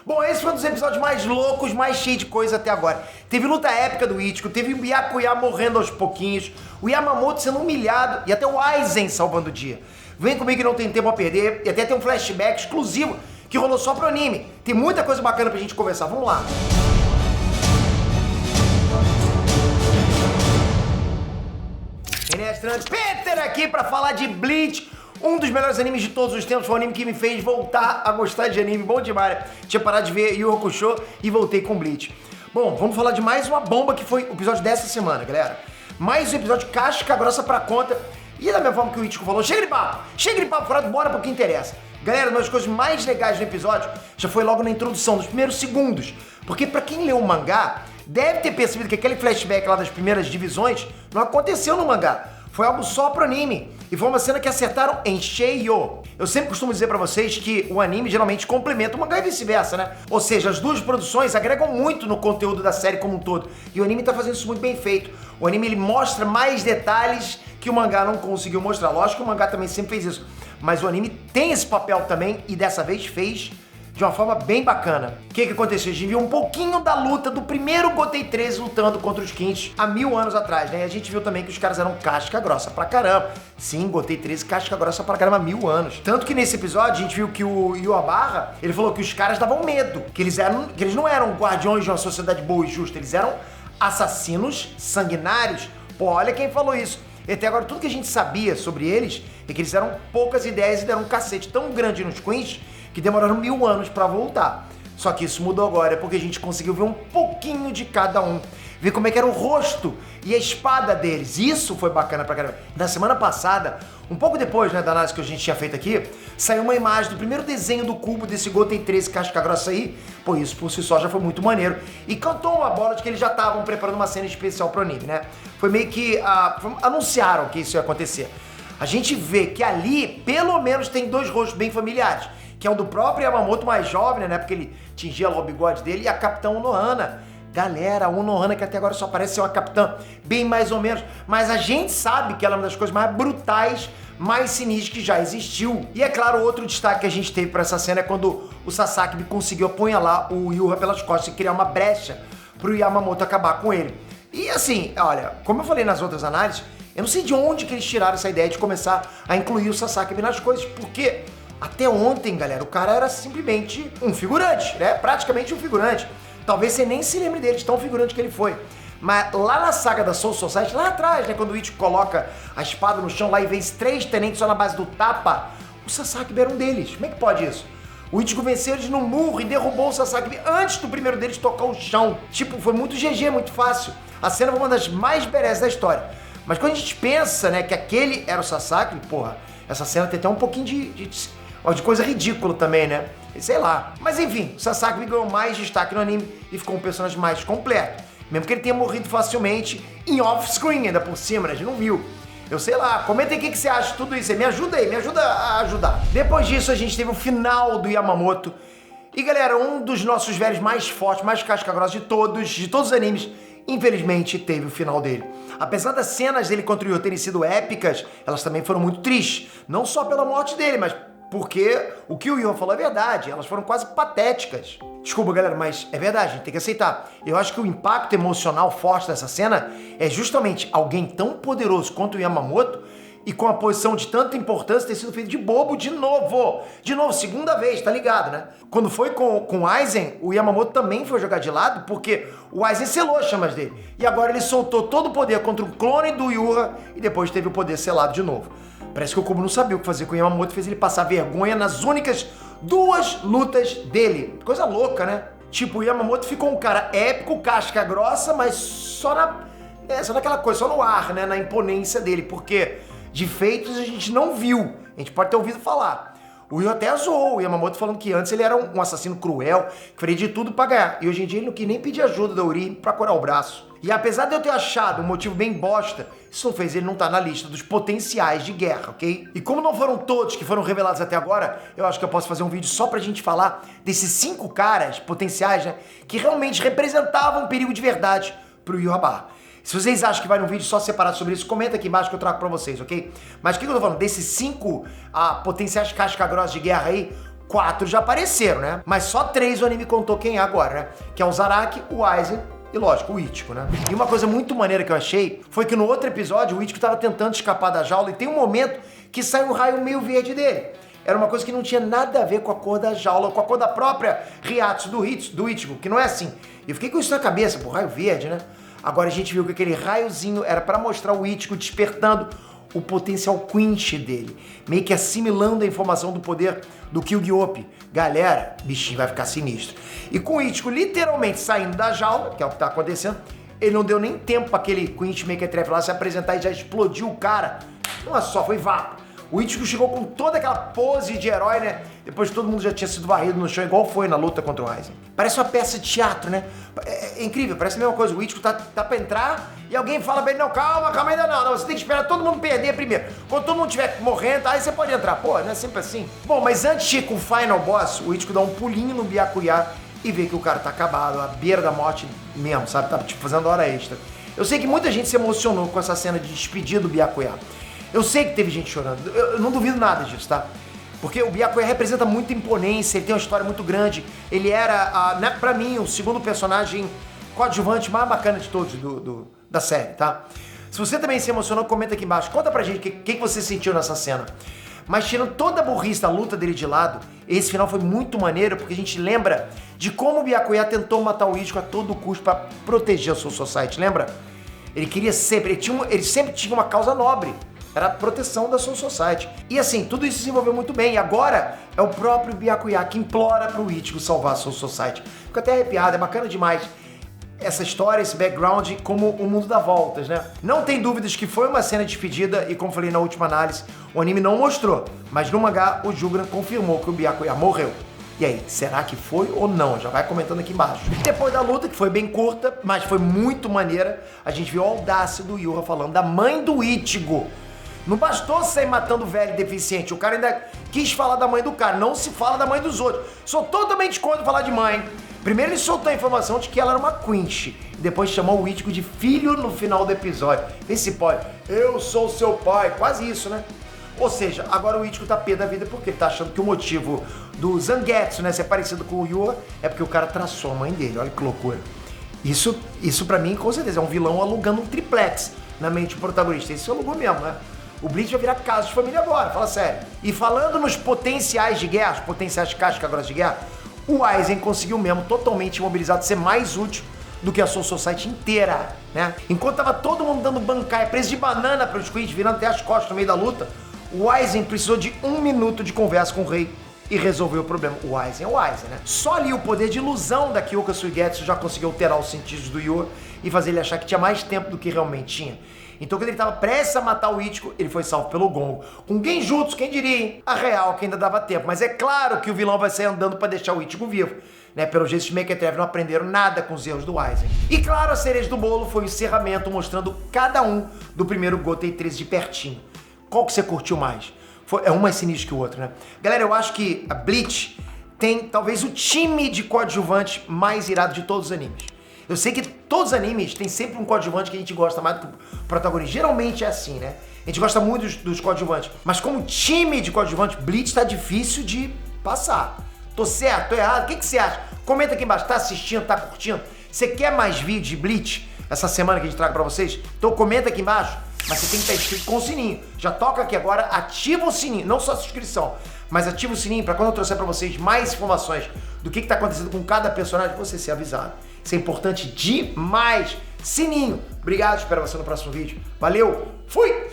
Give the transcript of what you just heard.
Bom, esse foi um dos episódios mais loucos, mais cheios de coisa até agora. Teve luta épica do Ichigo, teve o Byakuya morrendo aos pouquinhos, o Yamamoto sendo humilhado e até o Aizen salvando o dia. Vem comigo que não tem tempo a perder e até tem um flashback exclusivo que rolou só pro anime. Tem muita coisa bacana pra gente conversar, vamos lá. Eneas Peter aqui pra falar de Bleach, um dos melhores animes de todos os tempos. Foi um anime que me fez voltar a gostar de anime, bom demais. Tinha parado de ver Yu Hakusho e voltei com Bleach. Bom, vamos falar de mais uma bomba que foi o episódio dessa semana, galera. Mais um episódio casca grossa pra conta. E da mesma forma que o Ichigo falou, chega de papo furado, bora pro que interessa. Galera, uma das coisas mais legais do episódio já foi logo na introdução, nos primeiros segundos. Porque pra quem leu o mangá, deve ter percebido que aquele flashback lá das primeiras divisões não aconteceu no mangá. Foi algo só pro anime. E foi uma cena que acertaram em cheio. Eu sempre costumo dizer pra vocês que o anime geralmente complementa o mangá e vice-versa, né? Ou seja, as duas produções agregam muito no conteúdo da série como um todo. E o anime tá fazendo isso muito bem feito. O anime ele mostra mais detalhes que o mangá não conseguiu mostrar. Lógico que o mangá também sempre fez isso. Mas o anime tem esse papel também e dessa vez fez de uma forma bem bacana. O que aconteceu? A gente viu um pouquinho da luta do primeiro Gotei 13 lutando contra os Quintes há 1000 anos atrás, né? E a gente viu também que os caras eram casca grossa pra caramba. Sim, Gotei 13 casca grossa pra caramba há 1000 anos. Tanto que nesse episódio a gente viu que o Yua, ele falou que os caras davam medo, que eles não eram guardiões de uma sociedade boa e justa, eles eram assassinos sanguinários. Pô, olha quem falou isso. E até agora tudo que a gente sabia sobre eles é que eles eram poucas ideias e deram um cacete tão grande nos Queens que demoraram 1000 anos pra voltar. Só que isso mudou agora, porque a gente conseguiu ver um pouquinho de cada um. Ver como é que era o rosto e a espada deles. Isso foi bacana pra caramba. Na semana passada, um pouco depois, né, da análise que a gente tinha feito aqui, saiu uma imagem do primeiro desenho do cubo desse Gotei 13 casca grossa aí. Pô, isso por si só já foi muito maneiro. E cantou uma bola de que eles já estavam preparando uma cena especial pro anime, né? Foi meio que anunciaram que isso ia acontecer. A gente vê que ali, pelo menos, tem dois rostos bem familiares. Que é o do próprio Yamamoto mais jovem, né? Porque ele tingia lá o bigode dele, e a Capitã Unohana. Galera, a Unohana que até agora só parece ser uma capitã bem mais ou menos, mas a gente sabe que ela é uma das coisas mais brutais, mais sinistras que já existiu. E é claro, outro destaque que a gente teve pra essa cena é quando o Sasaki conseguiu apunhalar o Yuha pelas costas e criar uma brecha pro Yamamoto acabar com ele. E assim, olha, como eu falei nas outras análises, eu não sei de onde que eles tiraram essa ideia de começar a incluir o Sasaki nas coisas, porque até ontem, galera, o cara era simplesmente um figurante, né? Praticamente um figurante. Talvez você nem se lembre dele, de tão figurante que ele foi. Mas lá na saga da Soul Society, lá atrás, né, quando o Ichigo coloca a espada no chão lá e vence 3 tenentes só na base do tapa, o Sasaki era um deles. Como é que pode isso? O Ichigo venceu eles no murro e derrubou o Sasaki antes do primeiro deles tocar o chão. Tipo, foi muito GG, muito fácil. A cena foi uma das mais badass da história. Mas quando a gente pensa, né, que aquele era o Sasaki, porra, essa cena tem até um pouquinho de coisa ridícula também, né? Sei lá. Mas enfim, o Sasaki ganhou mais destaque no anime e ficou um personagem mais completo. Mesmo que ele tenha morrido facilmente em off-screen ainda por cima, né? A gente não viu. Eu sei lá, comenta aí o que você acha de tudo isso aí. Me ajuda aí, me ajuda a ajudar. Depois disso, a gente teve o final do Yamamoto. E galera, um dos nossos velhos mais fortes, mais casca-grossa de todos os animes, infelizmente teve o final dele. Apesar das cenas dele contra o Yu terem sido épicas, elas também foram muito tristes. Não só pela morte dele, mas porque o que o Yu falou é verdade. Elas foram quase patéticas. Desculpa, galera, mas é verdade, a gente tem que aceitar. Eu acho que o impacto emocional forte dessa cena é justamente alguém tão poderoso quanto o Yamamoto e com a posição de tanta importância ter sido feito de bobo de novo. De novo, segunda vez, tá ligado, né? Quando foi com o Aizen, o Yamamoto também foi jogar de lado porque o Aizen selou as chamas dele. E agora ele soltou todo o poder contra o clone do Yuha e depois teve o poder selado de novo. Parece que o Kubo não sabia o que fazer com o Yamamoto, fez ele passar vergonha nas únicas 2 lutas dele. Coisa louca, né? Tipo, o Yamamoto ficou um cara épico, casca grossa, mas só naquela coisa, só no ar, né? Na imponência dele, porque de feitos a gente não viu. A gente pode ter ouvido falar. O Yu até zoou o Yamamoto falando que antes ele era um assassino cruel, que faria de tudo pra ganhar. E hoje em dia ele não quis nem pedir ajuda da Uri pra curar o braço. E apesar de eu ter achado um motivo bem bosta, isso não fez ele não estar na lista dos potenciais de guerra, ok? E como não foram todos que foram revelados até agora, eu acho que eu posso fazer um vídeo só pra gente falar desses 5 caras potenciais, né? Que realmente representavam um perigo de verdade pro Yua. Se vocês acham que vai um vídeo só separado sobre isso, comenta aqui embaixo que eu trago pra vocês, ok? Mas o que eu tô falando? Desses 5 potenciais casca-grossa de guerra aí, 4 já apareceram, né? Mas só 3 o anime contou quem é agora, né? Que é o Zaraki, o Aizen e, lógico, o Ichigo, né? E uma coisa muito maneira que eu achei foi que no outro episódio o Ichigo tava tentando escapar da jaula e tem um momento que sai um raio meio verde dele. Era uma coisa que não tinha nada a ver com a cor da jaula, com a cor da própria Riatsu do Ichigo, que não é assim. E eu fiquei com isso na cabeça, pô, raio verde, né? Agora a gente viu que aquele raiozinho era pra mostrar o Ichigo despertando o potencial quinch dele, meio que assimilando a informação do poder do Kyuubi. Galera, bichinho vai ficar sinistro. E com o Ichigo literalmente saindo da jaula, que é o que tá acontecendo, ele não deu nem tempo pra aquele Quinch Mequetrefe lá se apresentar e já explodiu o cara. Não é só, foi vapo. O Ichigo chegou com toda aquela pose de herói, né? Depois todo mundo já tinha sido varrido no chão, igual foi na luta contra o Aizen. Parece uma peça de teatro, né? É incrível, parece a mesma coisa. O Ichigo tá pra entrar e alguém fala pra ele, não, calma, ainda não. Você tem que esperar todo mundo perder primeiro. Quando todo mundo estiver morrendo, aí você pode entrar. Pô, não é sempre assim? Bom, mas antes de ir com o Final Boss, o Ichigo dá um pulinho no Byakuya e vê que o cara tá acabado, à beira da morte mesmo, sabe? Tá tipo fazendo hora extra. Eu sei que muita gente se emocionou com essa cena de despedida do Byakuya. Eu sei que teve gente chorando, eu não duvido nada disso, tá? Porque o Byakuya representa muita imponência, ele tem uma história muito grande. Ele era, pra mim, o segundo personagem coadjuvante mais bacana de todos da série, tá? Se você também se emocionou, comenta aqui embaixo. Conta pra gente o que você sentiu nessa cena. Mas tirando toda a burrice da luta dele de lado, esse final foi muito maneiro, porque a gente lembra de como o Byakuya tentou matar o Ichigo a todo custo pra proteger a Soul Society, lembra? Ele queria sempre, ele sempre tinha uma causa nobre. Era a proteção da Soul Society. E assim, tudo isso se desenvolveu muito bem. E agora é o próprio Byakuya que implora pro Ichigo salvar a Soul Society. Fico até arrepiado, é bacana demais essa história, esse background, como o mundo dá voltas, né? Não tem dúvidas que foi uma cena de despedida e, como falei na última análise, o anime não mostrou. Mas no mangá, o Jugra confirmou que o Byakuya morreu. E aí, será que foi ou não? Já vai comentando aqui embaixo. Depois da luta, que foi bem curta, mas foi muito maneira, a gente viu a audácia do Yuha falando da mãe do Ichigo. Não bastou sair matando o velho deficiente, o cara ainda quis falar da mãe do cara, não se fala da mãe dos outros. Sou totalmente contra falar de mãe. Primeiro ele soltou a informação de que ela era uma Quinch, depois chamou o Ichigo de filho no final do episódio. Vê se pode, eu sou seu pai, quase isso, né? Ou seja, agora o Ichigo tá pé da vida porque ele tá achando que o motivo do Zangetsu, né, ser parecido com o Yuha, é porque o cara traçou a mãe dele, olha que loucura. Isso pra mim, com certeza, é um vilão alugando um triplex na mente do protagonista, isso alugou mesmo, né? O Bleach vai virar caso de família agora, fala sério. E falando nos potenciais de guerra, os potenciais cascas agora de guerra, o Aizen conseguiu mesmo, totalmente imobilizado, ser mais útil do que a Soul Society inteira, né? Enquanto tava todo mundo dando bancaia, preso de banana para os Quinch, virando até as costas no meio da luta, o Aizen precisou de 1 minuto de conversa com o rei e resolveu o problema. O Aizen é o Aizen, né? Só ali o poder de ilusão da Kyoka Suigetsu já conseguiu alterar os sentidos do Yuha e fazer ele achar que tinha mais tempo do que realmente tinha. Então quando ele estava prestes a matar o Ichigo, ele foi salvo pelo Gongo. Com Genjutsu, quem diria, hein? A real que ainda dava tempo. Mas é claro que o vilão vai sair andando para deixar o Ichigo vivo. Né? Pelo jeito, os Mequetrefe não aprenderam nada com os erros do Aizen. E claro, a cereja do bolo foi o encerramento mostrando cada um do primeiro Gotei 13 de pertinho. Qual que você curtiu mais? É um mais sinistro que o outro, né? Galera, eu acho que a Bleach tem talvez o time de coadjuvante mais irado de todos os animes. Eu sei que todos os animes tem sempre um coadjuvante que a gente gosta mais do que o protagonista. Geralmente é assim, né? A gente gosta muito dos coadjuvantes. Mas como time de coadjuvante, Bleach tá difícil de passar. Tô certo, tô errado? O que você acha? Comenta aqui embaixo. Tá assistindo, tá curtindo? Você quer mais vídeo de Bleach essa semana que a gente traga pra vocês? Então comenta aqui embaixo. Mas você tem que estar inscrito com o sininho. Já toca aqui agora, ativa o sininho. Não só a subscrição, mas ativa o sininho para quando eu trouxer pra vocês mais informações do que tá acontecendo com cada personagem, você ser avisado. Isso é importante demais. Sininho. Obrigado, espero você no próximo vídeo. Valeu, fui!